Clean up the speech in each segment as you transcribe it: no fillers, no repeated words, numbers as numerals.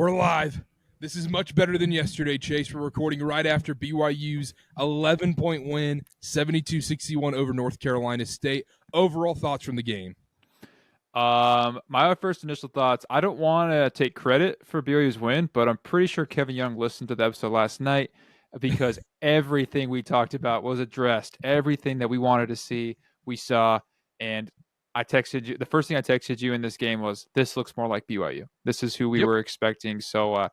We're live. This is much better than yesterday, Chase. We're recording right after BYU's 11-point win, 72-61 over North Carolina State. Overall thoughts from the game? My first initial thoughts, I don't want to take credit for BYU's win, but I'm pretty sure Kevin Young listened to the episode last night because everything we talked about was addressed. Everything that we wanted to see, we saw. And I texted you. The first thing I texted you in this game was, this looks more like BYU. This is who we were expecting. So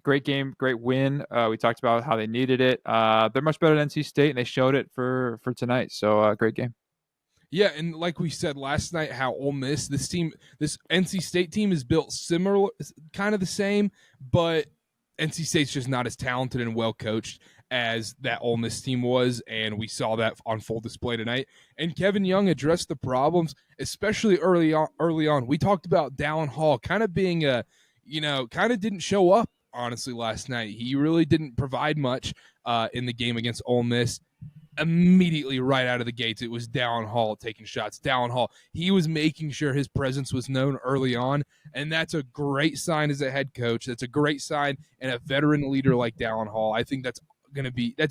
great game, great win. We talked about how they needed it. They're much better than NC State, and they showed it for tonight. So great game. Yeah, and like we said last night, how Ole Miss, this NC State team is built similar, kind of the same, but NC State's just not as talented and well coached as that Ole Miss team was, and we saw that on full display tonight. And Kevin Young addressed the problems, especially early on. We talked about Dallin Hall kind of being kind of didn't show up, honestly, last night. He really didn't provide much in the game against Ole Miss. Immediately right out of the gates, it was Dallin Hall taking shots. Dallin Hall, he was making sure his presence was known early on, and that's a great sign as a head coach. That's a great sign and a veteran leader like Dallin Hall. I think that's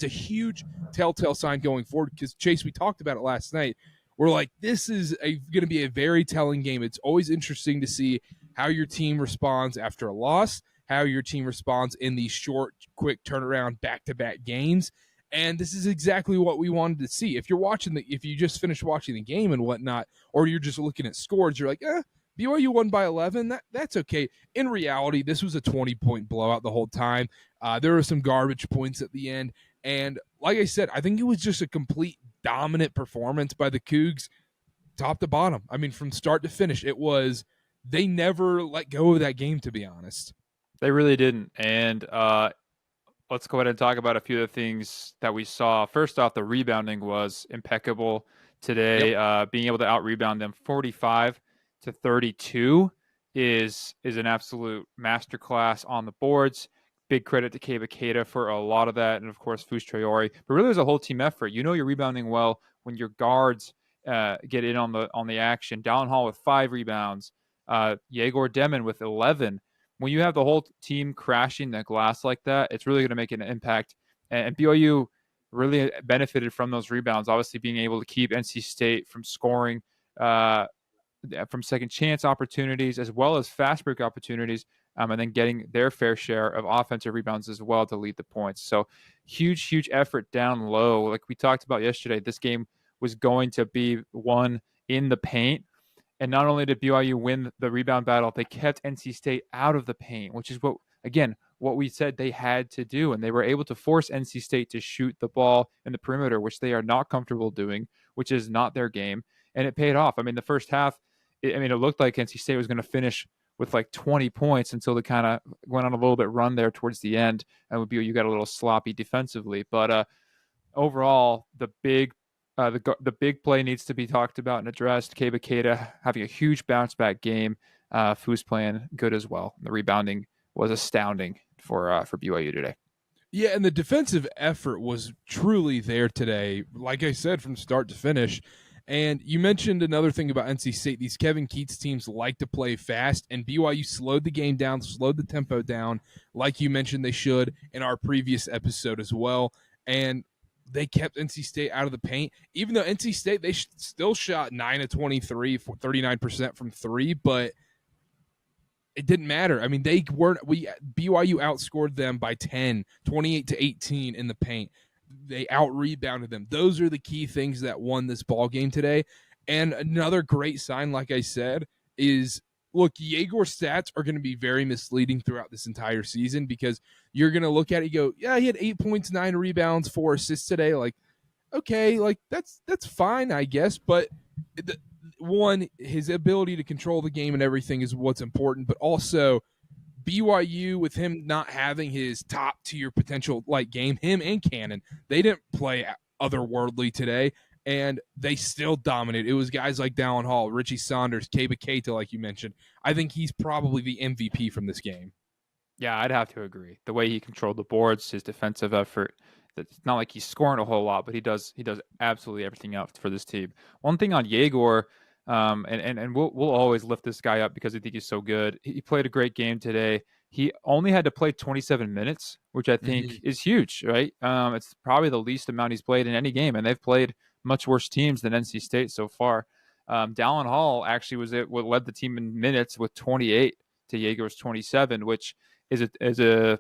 a huge telltale sign going forward because, Chase, we talked about it last night. We're like, this is going to be a very telling game. It's always interesting to see how your team responds after a loss, how your team responds in these short, quick turnaround back-to-back games. And this is exactly what we wanted to see. If you just finished watching the game and whatnot, or you're just looking at scores, you're like, BYU won by 11. That's okay. In reality, this was a 20-point blowout the whole time. There were some garbage points at the end. And like I said, I think it was just a complete dominant performance by the Cougs, top to bottom. I mean, from start to finish, they never let go of that game, to be honest. They really didn't. And let's go ahead and talk about a few of the things that we saw. First off, the rebounding was impeccable today. Yep. Being able to out-rebound them 45-32 is an absolute masterclass on the boards. Big credit to Keita for a lot of that, and of course Fus Traore. But really, it was a whole team effort. You know you're rebounding well when your guards get in on the action. Dallin Hall with 5 rebounds. Yegor Demon with 11. When you have the whole team crashing the glass like that, it's really going to make an impact. And BYU really benefited from those rebounds, obviously being able to keep NC State from scoring from second chance opportunities as well as fast break opportunities, and then getting their fair share of offensive rebounds as well to lead the points. So huge effort down low. Like we talked about yesterday, this game was going to be won in the paint. And not only did BYU win the rebound battle, they kept NC State out of the paint, which is what we said they had to do. And they were able to force NC State to shoot the ball in the perimeter, which they are not comfortable doing, which is not their game. And it paid off. I mean, the first half, it looked like NC State was going to finish with like 20 points until they kind of went on a little bit run there towards the end. And BYU got a little sloppy defensively. But overall, the big play needs to be talked about and addressed. Keita having a huge bounce back game. Fus playing good as well. The rebounding was astounding for BYU today. Yeah, and the defensive effort was truly there today, like I said, from start to finish. And you mentioned another thing about NC State. These Kevin Keats teams like to play fast, and BYU slowed the game down, slowed the tempo down, like you mentioned they should in our previous episode as well. And they kept NC State out of the paint, even though NC State, they still shot 9 of 23, 39% from 3, but it didn't matter. I mean, BYU outscored them by 10, 28-18 in the paint. They out-rebounded them. Those are the key things that won this ball game today. And another great sign, like I said, is look, Yegor's stats are going to be very misleading throughout this entire season because you're going to look at it and go, yeah, he had 8 points, 9 rebounds, 4 assists today. Like, okay, like that's fine, I guess. But his ability to control the game and everything is what's important. But also BYU, with him not having his top tier potential like game, him and Cannon, they didn't play otherworldly today. And they still dominate. It was guys like Dallin Hall, Richie Saunders, Keita, like you mentioned. I think he's probably the MVP from this game. Yeah, I'd have to agree. The way he controlled the boards, his defensive effort, it's not like he's scoring a whole lot, but he does absolutely everything else for this team. One thing on Yegor, and we'll always lift this guy up because we think he's so good. He played a great game today. he only had to play 27 minutes, which I think is huge, right? It's probably the least amount he's played in any game, and they've played much worse teams than NC State so far. Dallin Hall actually what led the team in minutes with 28 to Jaeger's 27, which is a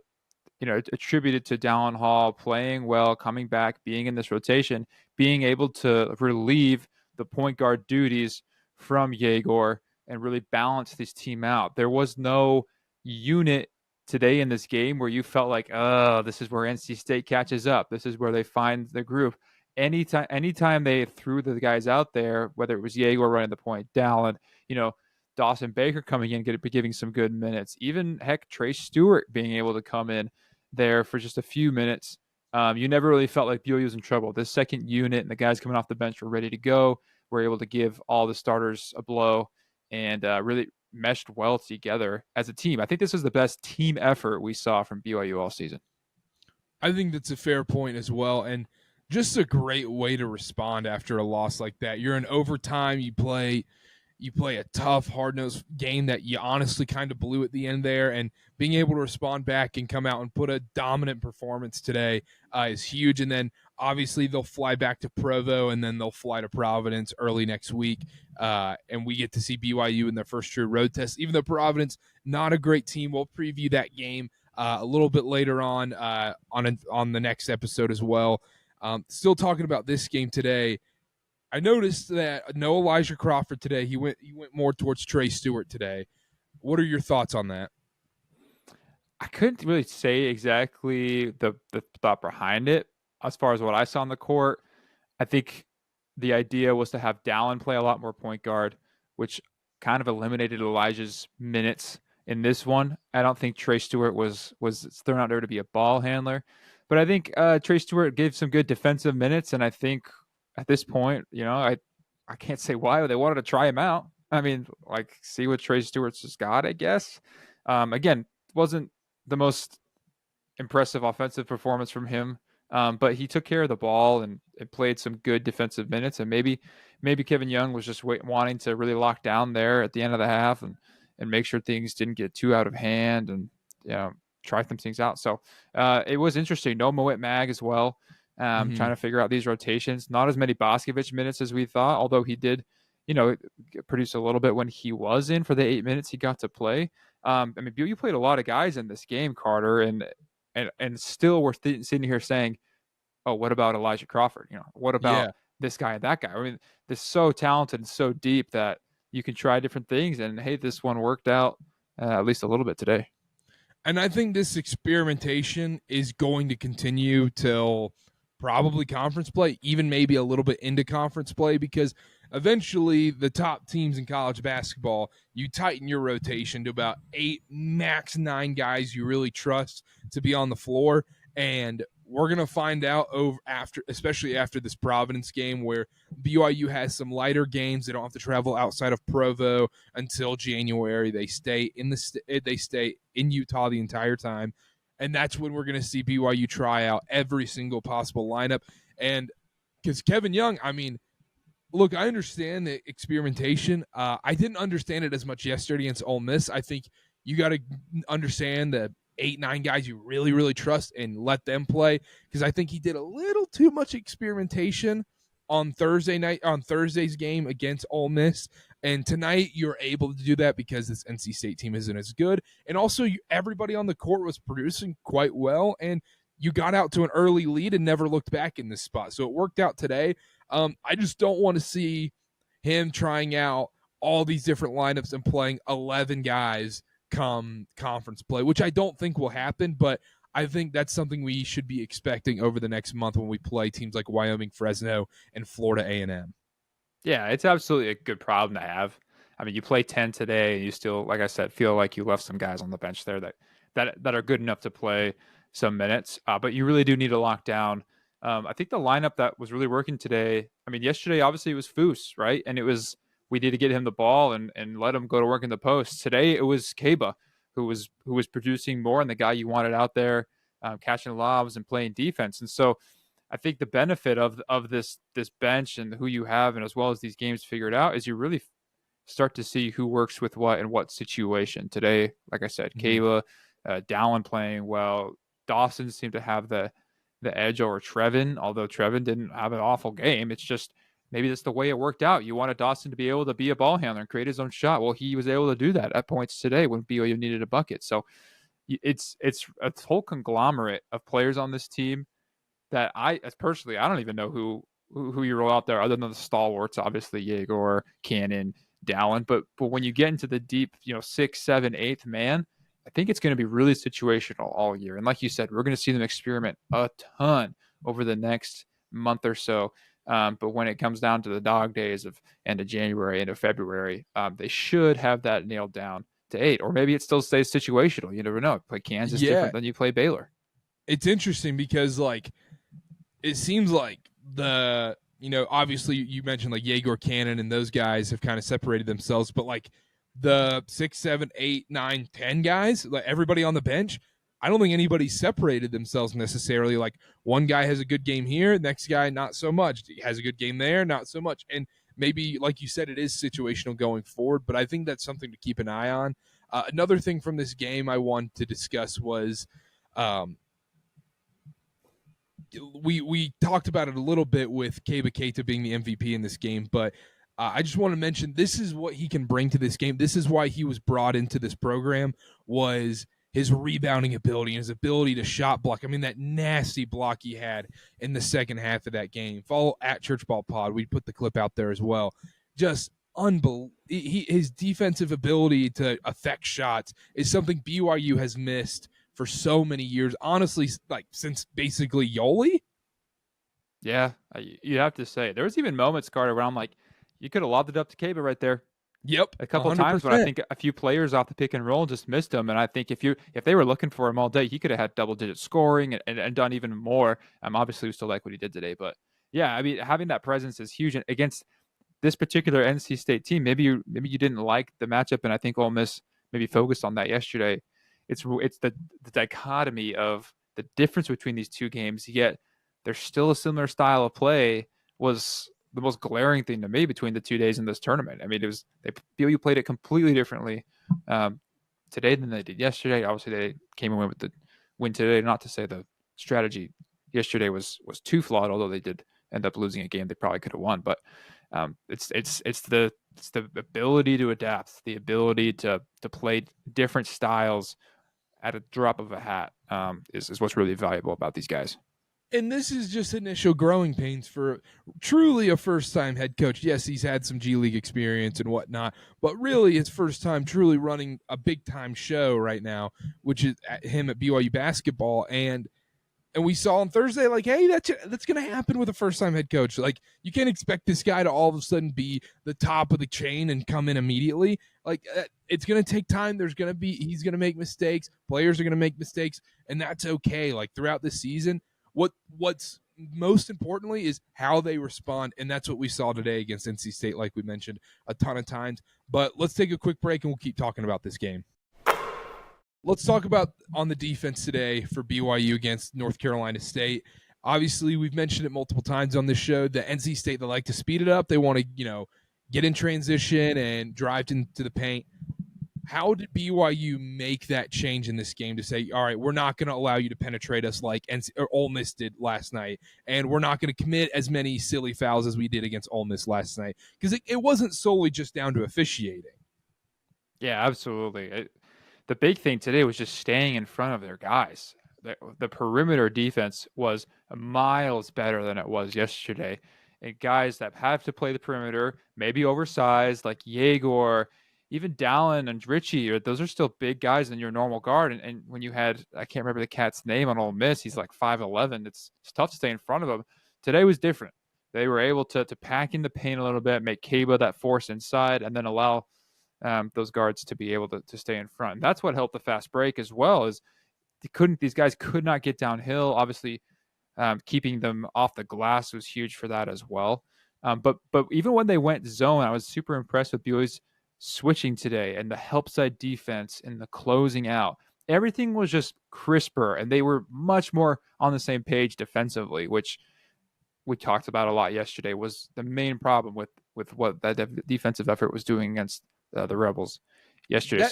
attributed to Dallin Hall playing well, coming back, being in this rotation, being able to relieve the point guard duties from Jaeger and really balance this team out. There was no unit today in this game where you felt like, oh, this is where NC State catches up. This is where they find the groove. Anytime they threw the guys out there, whether it was Jaeger running the point, Dallin, Dawson Baker coming in, giving some good minutes, even heck, Trey Stewart being able to come in there for just a few minutes. You never really felt like BYU was in trouble. This second unit and the guys coming off the bench were ready to go. We're able to give all the starters a blow and really meshed well together as a team. I think this is the best team effort we saw from BYU all season. I think that's a fair point as well, and just a great way to respond after a loss like that. You're in overtime, you play a tough, hard-nosed game that you honestly kind of blew at the end there, and being able to respond back and come out and put a dominant performance today is huge. And then obviously they'll fly back to Provo, and then they'll fly to Providence early next week, and we get to see BYU in their first true road test. Even though Providence, not a great team, we'll preview that game a little bit later on the next episode as well. Still talking about this game today, I noticed that no Elijah Crawford today. He went more towards Trey Stewart today. What are your thoughts on that? I couldn't really say exactly the thought behind it as far as what I saw on the court. I think the idea was to have Dallin play a lot more point guard, which kind of eliminated Elijah's minutes in this one. I don't think Trey Stewart was thrown out there to be a ball handler, but I think Trey Stewart gave some good defensive minutes, and I think at this point, I can't say why they wanted to try him out. I mean, like, see what Trey Stewart's just got, I guess. Again, wasn't the most impressive offensive performance from him, but he took care of the ball and played some good defensive minutes. And maybe Kevin Young was just wanting to really lock down there at the end of the half and make sure things didn't get too out of hand and try some things out. So it was interesting. No Moet Mag as well. Trying to figure out these rotations. Not as many Boscovich minutes as we thought, although he did, produce a little bit when he was in for the 8 minutes he got to play. You played a lot of guys in this game, Karter, and still we're sitting here saying, oh, what about Elijah Crawford? What about this guy and that guy? I mean, they're so talented and so deep that you can try different things. And hey, this one worked out at least a little bit today. And I think this experimentation is going to continue till probably conference play, even maybe a little bit into conference play, because eventually the top teams in college basketball, you tighten your rotation to about 8, max 9 guys you really trust to be on the floor. And we're going to find out especially after this Providence game, where BYU has some lighter games. They don't have to travel outside of Provo until January. They stay in Utah the entire time. And that's when we're going to see BYU try out every single possible lineup. And because Kevin Young, look, I understand the experimentation. I didn't understand it as much yesterday against Ole Miss. I think you got to understand the 8, 9 guys you really, really trust and let them play, because I think he did a little too much experimentation on Thursday's game against Ole Miss. And tonight you're able to do that because this NC State team isn't as good. And also everybody on the court was producing quite well, and you got out to an early lead and never looked back in this spot. So it worked out today. I just don't want to see him trying out all these different lineups and playing 11 guys come conference play, which I don't think will happen, but I think that's something we should be expecting over the next month when we play teams like Wyoming, Fresno, and Florida A&M. Yeah, it's absolutely a good problem to have. I mean, you play 10 today, and you still, like I said, feel like you left some guys on the bench there that are good enough to play some minutes. But you really do need to lock down. I think the lineup that was really working today, yesterday, obviously, it was Foose, right? And we need to get him the ball and let him go to work in the post. Today, it was Kaba, who was producing more, and the guy you wanted out there catching lobs and playing defense. And so I think the benefit of this bench and who you have, and as well as these games figured out, is you really start to see who works with what in what situation. Today, like I said, Kayla Dallin playing well. Dawson seemed to have the edge over Trevin, although Trevin didn't have an awful game. It's just maybe that's the way it worked out. You wanted Dawson to be able to be a ball handler and create his own shot. Well, he was able to do that at points today when BYU needed a bucket. So it's a whole conglomerate of players on this team that I don't even know who you roll out there other than the stalwarts, obviously Yegor, Cannon, Dallin. But when you get into the deep, 6th, 7th, 8th man, I think it's going to be really situational all year. And like you said, we're going to see them experiment a ton over the next month or so. But when it comes down to the dog days of end of January, end of February, they should have that nailed down to 8. Or maybe it still stays situational. You never know. Play Kansas different than you play Baylor. It's interesting because it seems like obviously you mentioned like Yegor, Cannon, and those guys have kind of separated themselves, but like the 6, 7, 8, 9, 10 guys, like everybody on the bench, I don't think anybody separated themselves necessarily. Like one guy has a good game here, next guy not so much. He has a good game there, not so much. And maybe, like you said, it is situational going forward, but I think that's something to keep an eye on. Another thing from this game I wanted to discuss was we talked about it a little bit with Keba Keita being the MVP in this game, but I just want to mention this is what he can bring to this game. This is why he was brought into this program, was his rebounding ability and his ability to shot block. I mean, that nasty block he had in the second half of that game. Follow at Churchball Pod. We put the clip out there as well. Just unbelievable. His defensive ability to affect shots is something BYU has missed for so many years, honestly, like since basically Yoli. Yeah, you have to say. There was even moments, Karter, where I'm like, you could have lobbed it up to Keba right there. Yep, a couple 100%. Times, but I think a few players off the pick and roll just missed him. And I think if they were looking for him all day, he could have had double-digit scoring and done even more. Obviously, we still like what he did today, but yeah, I mean, having that presence is huge. And against this particular NC State team, maybe you didn't like the matchup, and I think Ole Miss maybe focused on that yesterday. It's the dichotomy of the difference between these two games, yet there's still a similar style of play was the most glaring thing to me between the 2 days in this tournament. I mean, BYU played it completely differently today than they did yesterday. Obviously, they came away with the win today. Not to say the strategy yesterday was too flawed, although they did end up losing a game they probably could have won. But it's the ability to adapt, the ability to play different styles at a drop of a hat is what's really valuable about these guys. And this is just initial growing pains for truly a first-time head coach. Yes, he's had some G League experience and whatnot, but really his first time truly running a big-time show right now, which is him at BYU basketball. And we saw on Thursday, like, hey, that's going to happen with a first-time head coach. Like, you can't expect this guy to all of a sudden be the top of the chain and come in immediately. Like, it's going to take time. He's going to make mistakes. Players are going to make mistakes, and that's okay. Like, throughout the season, what's most importantly is how they respond, and that's what we saw today against NC State, like we mentioned a ton of times. But let's take a quick break, and we'll keep talking about this game. Let's talk about on the defense today for BYU against North Carolina State. Obviously, we've mentioned it multiple times on this show. The NC State, they like to speed it up. They want to, get in transition and drive into the paint. How did BYU make that change in this game to say, all right, we're not going to allow you to penetrate us like Ole Miss did last night, and we're not going to commit as many silly fouls as we did against Ole Miss last night? Because it wasn't solely just down to officiating. Yeah, absolutely. The big thing today was just staying in front of their guys. The perimeter defense was miles better than it was yesterday. And guys that have to play the perimeter, maybe oversized, like Yegor, even Dallin and Richie, those are still big guys in your normal guard. And when you had, I can't remember the cat's name on Ole Miss, he's like 5'11". It's tough to stay in front of him. Today was different. They were able to pack in the paint a little bit, make Keba that force inside, and then allow those guards to be able to stay in front. And that's what helped the fast break as well, is these guys could not get downhill. Obviously, keeping them off the glass was huge for that as well. But even when they went zone, I was super impressed with BYU's switching today and the help side defense and the closing out. Everything was just crisper, and they were much more on the same page defensively, which we talked about a lot yesterday was the main problem with what that defensive effort was doing against the Rebels yesterday.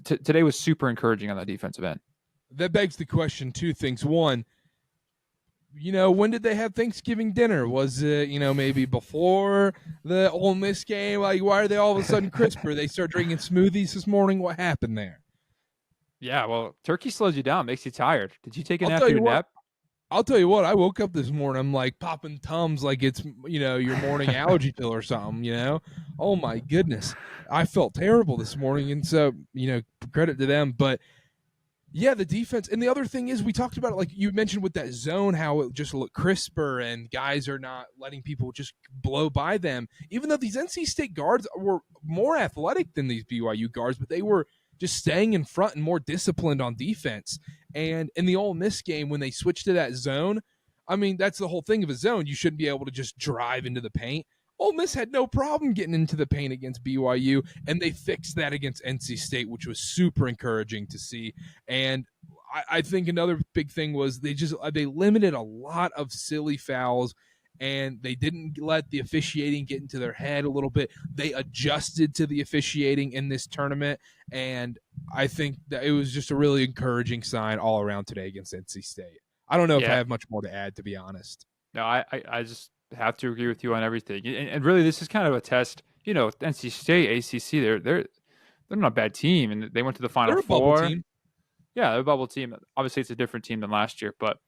today was super encouraging on the defensive end. That begs the question, two things. One, when did they have Thanksgiving dinner? Was it, maybe before the Ole Miss game? Like, why are they all of a sudden crisper? They start drinking smoothies this morning? What happened there? Yeah, well, turkey slows you down, makes you tired. Did you take a nap? I'll tell you what, I woke up this morning, I'm like popping Tums like it's, your morning allergy pill or something, Oh my goodness. I felt terrible this morning. And so, credit to them. But yeah, the defense. And the other thing is, we talked about it, like you mentioned with that zone, how it just looked crisper and guys are not letting people just blow by them. Even though these NC State guards were more athletic than these BYU guards, but they were just staying in front and more disciplined on defense. And in the Ole Miss game, when they switched to that zone, I mean, that's the whole thing of a zone. You shouldn't be able to just drive into the paint. Ole Miss had no problem getting into the paint against BYU, and they fixed that against NC State, which was super encouraging to see. And I think another big thing was they limited a lot of silly fouls, and they didn't let the officiating get into their head a little bit. They adjusted to the officiating in this tournament, and I think that it was just a really encouraging sign all around today against NC State. I don't know if I have much more to add, to be honest. No, I just have to agree with you on everything. And really, this is kind of a test. NC State, ACC, they're not a bad team, and they went to the Final Four. Bubble team. Yeah, they're a bubble team. Obviously, it's a different team than last year, but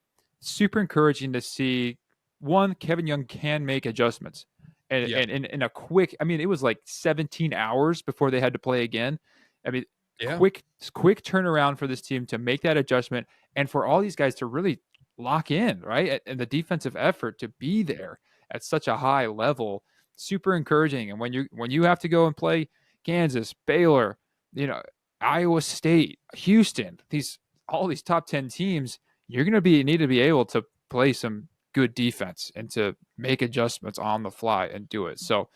super encouraging to see. One, Kevin Young can make adjustments, and in a quick. I mean, it was like 17 hours before they had to play again. I mean, quick turnaround for this team to make that adjustment, and for all these guys to really lock in, right? And the defensive effort to be there at such a high level, super encouraging. And when you have to go and play Kansas, Baylor, Iowa State, Houston, all these top 10 teams, you're going to need to be able to play some good defense and to make adjustments on the fly and do it. So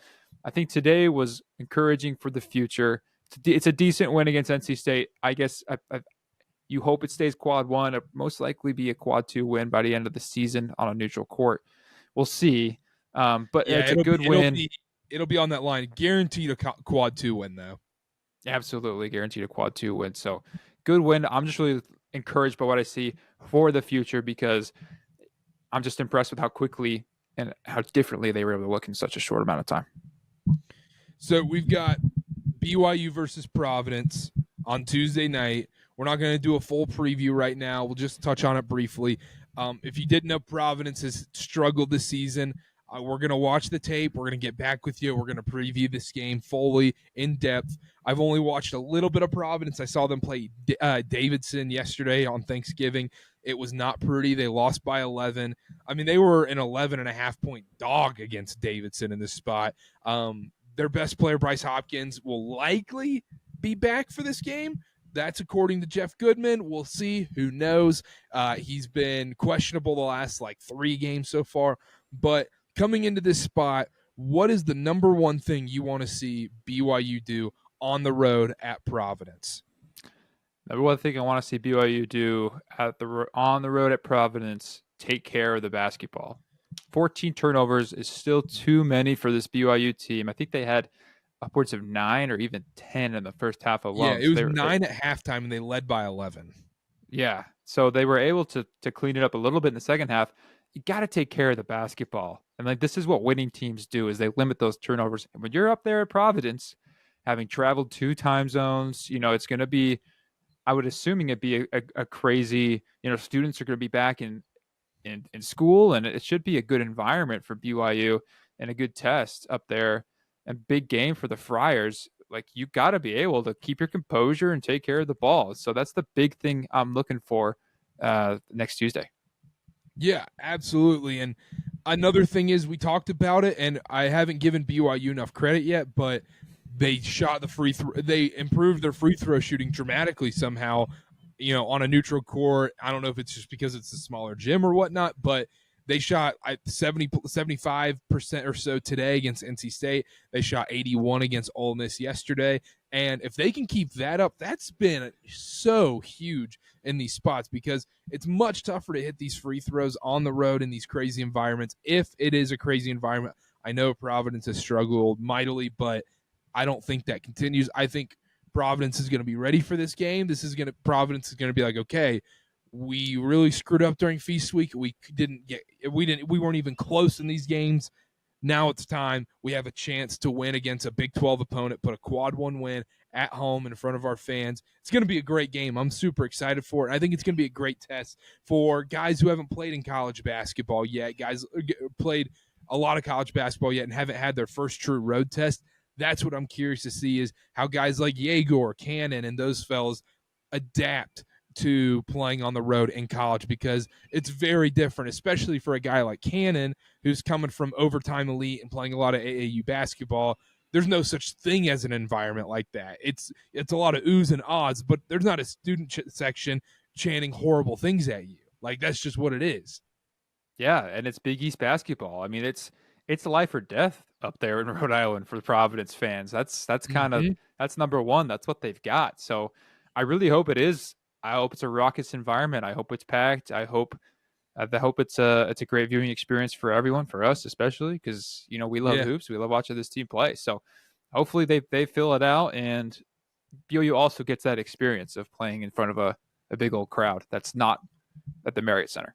I think today was encouraging for the future. It's a decent win against NC State. I guess you hope it stays quad one. It'll most likely be a quad two win by the end of the season on a neutral court. We'll see. But it's a good win. It'll be on that line. Guaranteed a quad two win, though. Absolutely guaranteed a quad two win. So good win. I'm just really encouraged by what I see for the future because I'm just impressed with how quickly and how differently they were able to look in such a short amount of time. So we've got BYU versus Providence on Tuesday night. We're not going to do a full preview right now. We'll just touch on it briefly. If you didn't know, Providence has struggled this season. We're going to watch the tape. We're going to get back with you. We're going to preview this game fully, in depth. I've only watched a little bit of Providence. I saw them play Davidson yesterday on Thanksgiving. It was not pretty. They lost by 11. I mean, they were an 11.5-point dog against Davidson in this spot. Their best player, Bryce Hopkins, will likely be back for this game. That's according to Jeff Goodman. We'll see. Who knows? He's been questionable the last 3 games so far. But coming into this spot, what is the number one thing you want to see BYU do on the road at Providence? Number one thing I want to see BYU do on the road at Providence, take care of the basketball. 14 turnovers is still too many for this BYU team. I think they had upwards of 9 or even 10 in the first half alone. Yeah, it was 9 at halftime, and they led by 11. Yeah, so they were able to clean it up a little bit in the second half. You got to take care of the basketball. And this is what winning teams do, is they limit those turnovers. And when you're up there at Providence, having traveled 2 time zones, it's going to be, I would assuming it'd be a crazy, students are going to be back in school, and it should be a good environment for BYU and a good test up there, and big game for the Friars. You got to be able to keep your composure and take care of the ball. So that's the big thing I'm looking for next Tuesday. Yeah, absolutely. And another thing is, we talked about it, and I haven't given BYU enough credit yet, but they shot the free throw. They improved their free throw shooting dramatically somehow, on a neutral court. I don't know if it's just because it's a smaller gym or whatnot, but they shot 75% or so today against NC State. They shot 81 against Ole Miss yesterday. And if they can keep that up, that's been so huge in these spots, because it's much tougher to hit these free throws on the road in these crazy environments. If it is a crazy environment, I know Providence has struggled mightily, but I don't think that continues. I think Providence is going to be ready for this game. Providence is going to be like, okay, we really screwed up during feast week. We weren't even close in these games. Now it's time. We have a chance to win against a Big 12 opponent, put a quad one win at home in front of our fans. It's going to be a great game. I'm super excited for it. I think it's going to be a great test for guys who haven't played in college basketball yet, guys played a lot of college basketball yet and haven't had their first true road test. That's what I'm curious to see, is how guys like Yegor, Cannon, and those fellas adapt to playing on the road in college, because it's very different, especially for a guy like Cannon, who's coming from overtime elite and playing a lot of AAU basketball. There's no such thing as an environment like that. It's a lot of oohs and ahs, but there's not a student section chanting horrible things at you. Like, that's just what it is. Yeah, and it's Big East basketball. I mean, it's life or death up there in Rhode Island for the Providence fans. That's kind of that's number one. That's what they've got. So I really hope it is. I hope it's a raucous environment. I hope it's packed. I hope it's a great viewing experience for everyone, for us especially, because we love hoops. We love watching this team play. So hopefully they fill it out, and BYU also gets that experience of playing in front of a big old crowd that's not at the Marriott Center.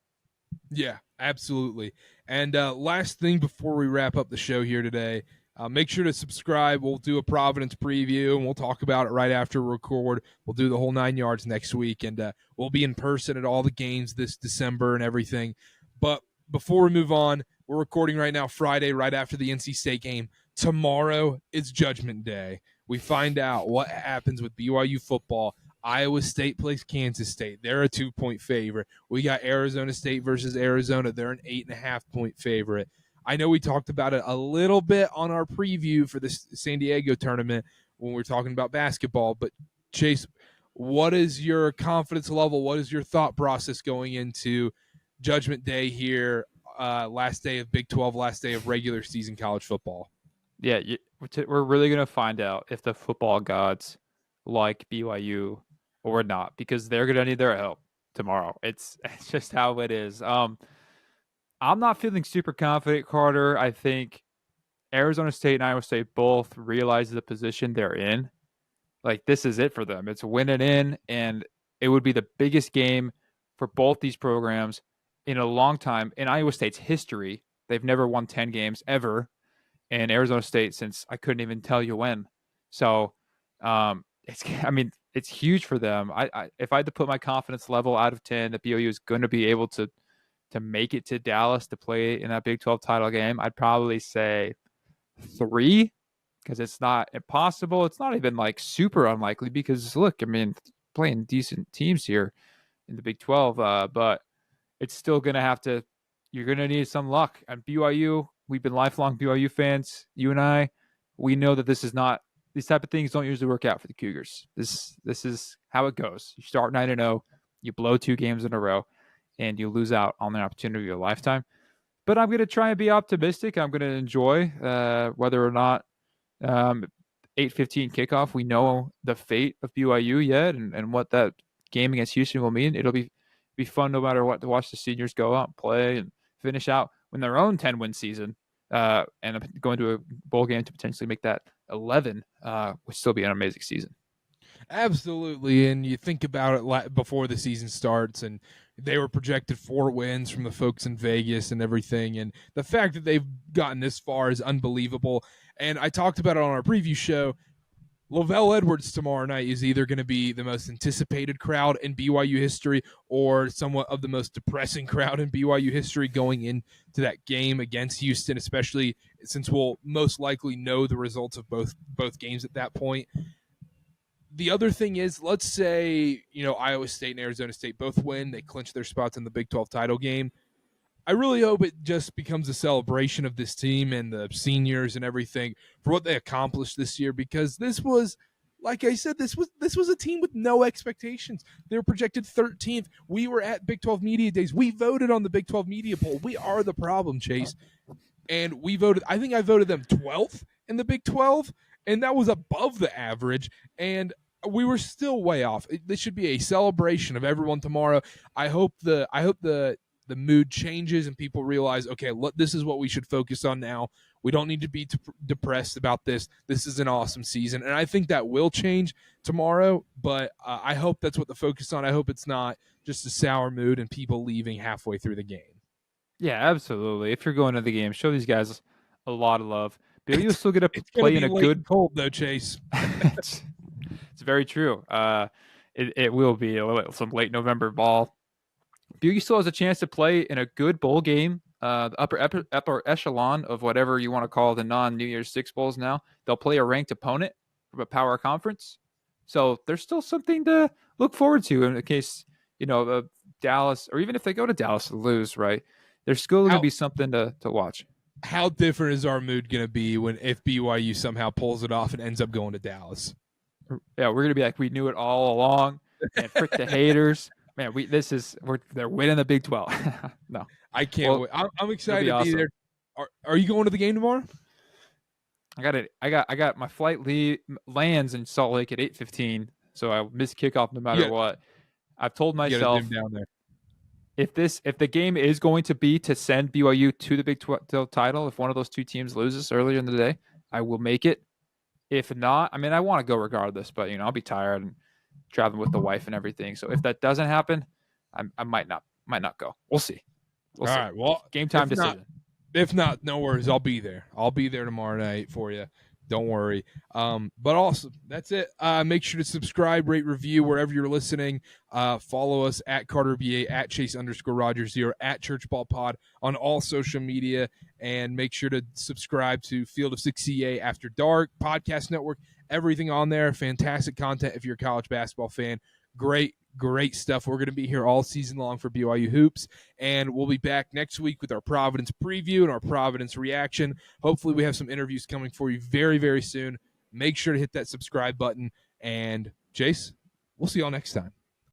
Yeah, absolutely. And last thing before we wrap up the show here today, make sure to subscribe. We'll do a Providence preview, and we'll talk about it right after we record. We'll do the whole 9 yards next week, and we'll be in person at all the games this December and everything. But before we move on, we're recording right now Friday, right after the NC State game. Tomorrow is Judgment Day. We find out what happens with BYU football. Iowa State plays Kansas State. They're a 2-point favorite. We got Arizona State versus Arizona. They're an 8.5-point favorite. I know we talked about it a little bit on our preview for the San Diego tournament when we were talking about basketball. But, Chase, what is your confidence level? What is your thought process going into Judgment Day here, last day of Big 12, last day of regular season college football? Yeah, we're really going to find out if the football gods like BYU or not, because they're going to need their help tomorrow. It's just how it is. I'm not feeling super confident, Carter. I think Arizona State and Iowa State both realize the position they're in. Like, this is it for them. It's win it in, and it would be the biggest game for both these programs in a long time. In Iowa State's history, they've never won 10 games ever. And Arizona State since I couldn't even tell you when. So, it's huge for them. If I had to put my confidence level out of 10 that BYU is going to be able to make it to Dallas to play in that Big 12 title game, I'd probably say 3, because it's not impossible. It's not even like super unlikely, because look, playing decent teams here in the Big 12, but it's still going to you're going to need some luck. And BYU, we've been lifelong BYU fans. You and I, we know that these type of things don't usually work out for the Cougars. This is how it goes. You start 9-0, you blow 2 games in a row, and you lose out on the opportunity of your lifetime. But I'm going to try and be optimistic. I'm going to enjoy whether or not 8:15 kickoff. We know the fate of BYU yet, and what that game against Houston will mean. It'll be fun no matter what to watch the seniors go out and play and finish out in their own 10-win season, and going to a bowl game to potentially make that 11 would still be an amazing season. Absolutely, and you think about it before the season starts, and they were projected 4 wins from the folks in Vegas and everything, and the fact that they've gotten this far is unbelievable. And I talked about it on our preview show. Lavelle Edwards tomorrow night is either going to be the most anticipated crowd in BYU history or somewhat of the most depressing crowd in BYU history going into that game against Houston, especially since we'll most likely know the results of both games at that point. The other thing is, let's say, Iowa State and Arizona State both win. They clinch their spots in the Big 12 title game. I really hope it just becomes a celebration of this team and the seniors and everything for what they accomplished this year, because this was, like I said, this was a team with no expectations. They were projected 13th. We were at Big 12 Media Days. We voted on the Big 12 Media Poll. We are the problem, Chase. And I think I voted them 12th in the Big 12, and that was above the average, and we were still way off. This should be a celebration of everyone tomorrow. I hope the the mood changes and people realize, okay, look, this is what we should focus on now. We don't need to be depressed about this. This is an awesome season. And I think that will change tomorrow, but I hope that's what the focus on. I hope it's not just a sour mood and people leaving halfway through the game. Yeah, absolutely. If you're going to the game, show these guys a lot of love. BYU will still get to play in a good cold though, Chase. it's very true. It will be some late November ball. BYU still has a chance to play in a good bowl game. The upper echelon of whatever you want to call the non-New Year's Six bowls now. They'll play a ranked opponent from a power conference. So there's still something to look forward to in the case, Dallas, or even if they go to Dallas and lose, right? There's still going to be something to watch. How different is our mood going to be if BYU somehow pulls it off and ends up going to Dallas? Yeah, we're going to be like, we knew it all along. And frick the haters. Man, they're winning the Big 12. No. I can't wait. I'm excited to be there. Are you going to the game tomorrow? I got my flight lands in Salt Lake at 8:15, so I'll miss kickoff no matter what. I've told myself down there. If the game is going to be to send BYU to the Big 12 title, if one of those two teams loses earlier in the day, I will make it. If not, I mean, I want to go regardless, but I'll be tired and traveling with the wife and everything. So if that doesn't happen, I might not go. We'll see. All right. Well, game time decision. If not, no worries. I'll be there. I'll be there tomorrow night for you. Don't worry. But also, that's it. Make sure to subscribe, rate, review wherever you're listening. Follow us at CarterBA, at Chase_Rogers0, at ChurchBallPod on all social media. And make sure to subscribe to Field of 6CA After Dark, Podcast Network, everything on there. Fantastic content if you're a college basketball fan. Great stuff. We're going to be here all season long for BYU Hoops, and we'll be back next week with our Providence preview and our Providence reaction. Hopefully we have some interviews coming for you very, very soon. Make sure to hit that subscribe button, and Chase, we'll see y'all next time.